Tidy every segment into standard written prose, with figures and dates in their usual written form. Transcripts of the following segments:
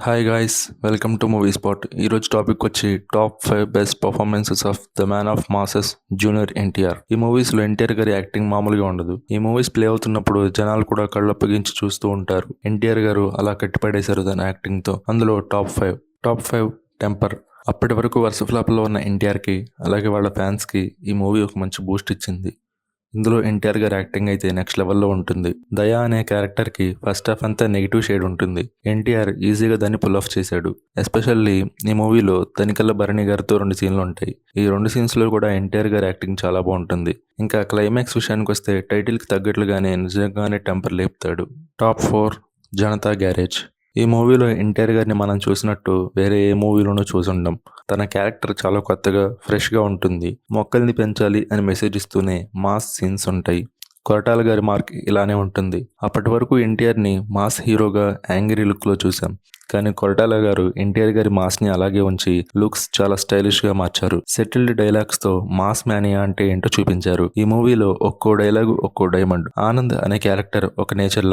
Hi guys, welcome to movie spot. ఈరోజు topic వచ్చి top 5 best performances of the man of masses junior NTR. ఈ మూవీస్లో ఎన్టీఆర్ గారి acting మామూలుగా ఉండదు. ఈ మూవీస్ ప్లే అవుతున్నప్పుడు జనాలు కూడా కళ్ళప్పగించి చూస్తూ ఉంటారు. ఎన్టీఆర్ గారు అలా కట్టిపడేశారు తన యాక్టింగ్తో. అందులో టాప్ ఫైవ్ టెంపర్. అప్పటి వరకు వరుస ఫ్లాప్లో ఉన్న ఎన్టీఆర్కి అలాగే వాళ్ళ ఫ్యాన్స్కి ఈ మూవీ ఒక మంచి బూస్ట్ ఇచ్చింది. ఇందులో ఎన్టీఆర్ గారి యాక్టింగ్ అయితే నెక్స్ట్ లెవెల్లో ఉంటుంది. దయా అనే క్యారెక్టర్కి ఫస్ట్ హాఫ్ అంతా నెగిటివ్ షేడ్ ఉంటుంది. ఎన్టీఆర్ ఈజీగా దాన్ని పుల్ ఆఫ్ చేశాడు. ఎస్పెషల్లీ ఈ మూవీలో తనికెళ్ళ భరణి గారితో 2 సీన్లు ఉంటాయి. ఈ 2 సీన్స్లో కూడా ఎన్టీఆర్ గారి యాక్టింగ్ చాలా బాగుంటుంది. ఇంకా క్లైమాక్స్ విషయానికి వస్తే టైటిల్కి తగ్గట్లుగానే నిజంగానే టెంపర్ లేపుతాడు. Top 4 Janatha garage. ఈ మూవీలో ఎన్టీఆర్ గారిని మనం చూసినట్టు వేరే ఏ మూవీలోనూ చూసుండం. తన క్యారెక్టర్ చాలా కొత్తగా ఫ్రెష్గా ఉంటుంది. మొక్కల్ని పెంచాలి అని మెసేజ్ ఇస్తూనే మాస్ సీన్స్ ఉంటాయి. కొరటాల గారి మార్క్ ఇలానే ఉంటుంది. అప్పటి వరకు ఎన్టీఆర్ని మాస్ హీరోగా యాంగ్రీ లుక్లో చూసాం. కానీ కొరటాల గారు ఎన్టీఆర్ గారి మాస్ని అలాగే ఉంచి లుక్స్ చాలా స్టైలిష్గా మార్చారు. సెటిల్డ్ డైలాగ్స్తో మాస్ మ్యానియా అంటే ఏంటో చూపించారు. ఈ మూవీలో ఒక్కో డైలాగు ఒక్కో డైమండ్. ఆనంద్ అనే క్యారెక్టర్ ఒక నేచర్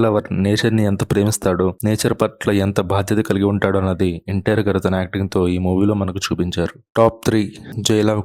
లవర్ నేచర్ని ఎంత ప్రేమిస్తాడో, నేచర్ పట్ల ఎంత బాధ్యత కలిగి ఉంటాడో అన్నది ఎన్టీఆర్ గారు తన యాక్టింగ్తో ఈ మూవీలో మనకు చూపించారు. టాప్ 3 జై లవ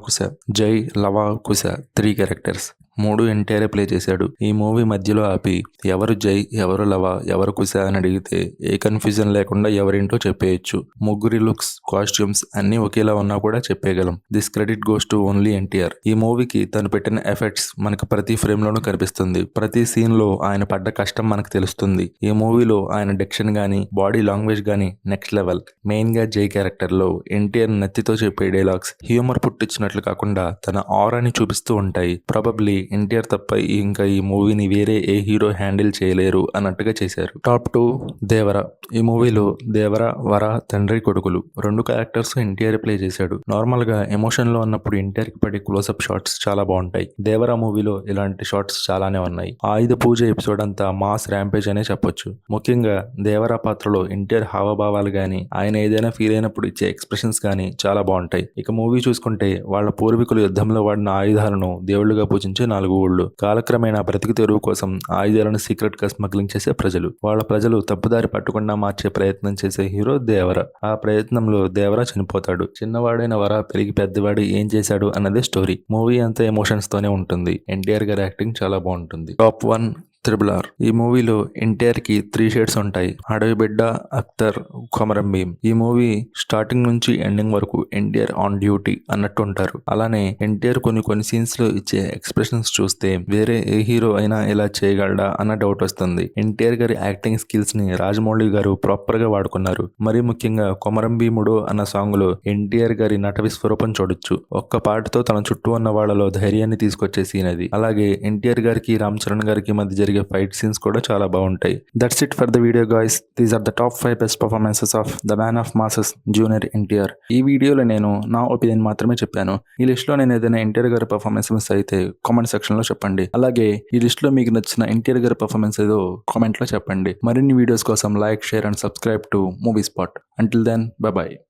కుశ 3 క్యారెక్టర్స్. 3 ఎన్టీఆర్ ప్లే చేశాడు. ఈ మూవీ మధ్యలో ఆపి ఎవరు జై, ఎవరు లవ, ఎవరు కుశ అని అడిగితే ఏ కన్ఫ్యూజన్ లేకుండా ఎవరేంటో చెప్పేయచ్చు. ముగ్గురి లుక్స్, కాస్ట్యూమ్స్ అన్నీ ఒకేలా ఉన్నా కూడా చెప్పేయగలం. This credit goes to only NTR. ఈ మూవీకి తను పెట్టిన ఎఫెక్ట్స్ మనకు ప్రతి ఫ్రేమ్ లోనూ కనిపిస్తుంది. ప్రతి సీన్ లో ఆయన పడ్డ కష్టం మనకు తెలుస్తుంది. ఈ మూవీలో ఆయన డిక్షన్ గానీ, బాడీ లాంగ్వేజ్ గానీ నెక్స్ట్ లెవెల్. మెయిన్ గా జై క్యారెక్టర్ లో ఎన్టీఆర్ నెత్తితో చెప్పే డైలాగ్స్ హ్యూమర్ పుట్టించినట్లు కాకుండా తన ఆరాని చూపిస్తూ ఉంటాయి. ప్రాబబ్లీ ఎన్టీఆర్ తప్ప ఇంకా ఈ మూవీని వేరే ఏ హీరో హ్యాండిల్ చేయలేరు అన్నట్టుగా చేశారు. టాప్ 2 దేవర. ఈ మూవీలో దేవర, వర తండ్రి కొడుకులు 2 క్యారెక్టర్స్ ఎన్టీఆర్ ప్లే చేశాడు. నార్మల్ గా ఎమోషన్ లో ఉన్నప్పుడు ఎన్టీఆర్ కి పడే క్లోజ్అప్ షాట్స్ చాలా బాగుంటాయి. దేవర మూవీలో ఇలాంటి షాట్స్ చాలానే ఉన్నాయి. ఆయుధ పూజ ఎపిసోడ్ అంతా మాస్ ర్యాంపేజ్ అనే చెప్పొచ్చు. ముఖ్యంగా దేవర పాత్రలో ఎన్టీఆర్ హావభావాలు గానీ, ఆయన ఏదైనా ఫీల్ అయినప్పుడు ఇచ్చే ఎక్స్ప్రెషన్స్ గానీ చాలా బాగుంటాయి. ఇక మూవీ చూసుకుంటే వాళ్ళ పూర్వీకులు యుద్ధంలో వాడిన ఆయుధాలను దేవుళ్లుగా పూజించే 4 ఊళ్ళు. కాలక్రమేణా బ్రతికి తెరువు కోసం ఆయుధాలను సీక్రెట్ గా స్మగ్లింగ్ చేసే ప్రజలు తప్పుదారి పట్టకుండా మార్చే ప్రయత్నం చేసే హీరో దేవర. ఆ ప్రయత్నంలో దేవర చనిపోతాడు. చిన్నవాడైన వర పెరిగి పెద్దవాడు ఏం చేశాడు అన్నదే స్టోరీ. మూవీ అంతా ఎమోషన్స్ తోనే ఉంటుంది. ఎన్టీఆర్ గారి యాక్టింగ్ చాలా బాగుంటుంది. Top 1 RRR. ఈ మూవీలో ఎన్టీఆర్ కి 3 షేడ్స్ ఉంటాయి. అడవి బిడ్డ, అఖ్తర్, కొమరం భీం. ఈ మూవీ స్టార్టింగ్ నుంచి ఎండింగ్ వరకు ఎన్టీఆర్ ఆన్ డ్యూటీ అన్నట్టు ఉంటారు. అలానే ఎన్టీఆర్ కొన్ని సీన్స్ లో ఇచ్చే ఎక్స్ప్రెషన్స్ చూస్తే వేరే ఏ హీరో అయినా ఇలా చేయగలడా అన్న డౌట్ వస్తుంది. ఎన్టీఆర్ గారి యాక్టింగ్ స్కిల్స్ ని రాజమౌళి గారు ప్రాపర్ గా వాడుకున్నారు. మరీ ముఖ్యంగా కొమరం భీముడు అన్న సాంగ్ లో ఎన్టీఆర్ గారి నట విస్వరూపం చూడొచ్చు. ఒక్క పాటతో తన చుట్టూ ఉన్న వాళ్ళలో ధైర్యాన్ని తీసుకొచ్చే సీన్ అది. అలాగే ఎన్టీఆర్ గారికి రామ్ చరణ్ గారికి మధ్య జరిగే ఫైట్ సీన్స్ కూడా చాలా బాగుంటాయి. That's it for the video guys. These are the top 5 best performances of the man of masses junior NTR. ఈ వీడియోలో నేను నా ఒపీనియన్ మాత్రమే చెప్పాను. ఈ లిస్ట్ లో నేను ఏదైనా ఎన్టీఆర్ గారి పర్ఫార్మెన్స్ మిస్ అయితే కామెంట్ సెక్షన్ లో చెప్పండి. అలాగే ఈ లిస్ట్ లో మీకు నచ్చిన ఎన్టీఆర్ గారి పర్ఫార్మెన్స్ ఏదో కామెంట్ లో చెప్పండి. మరిన్ని వీడియోస్ కోసం like, share and subscribe to movie spot. Until then, bye by.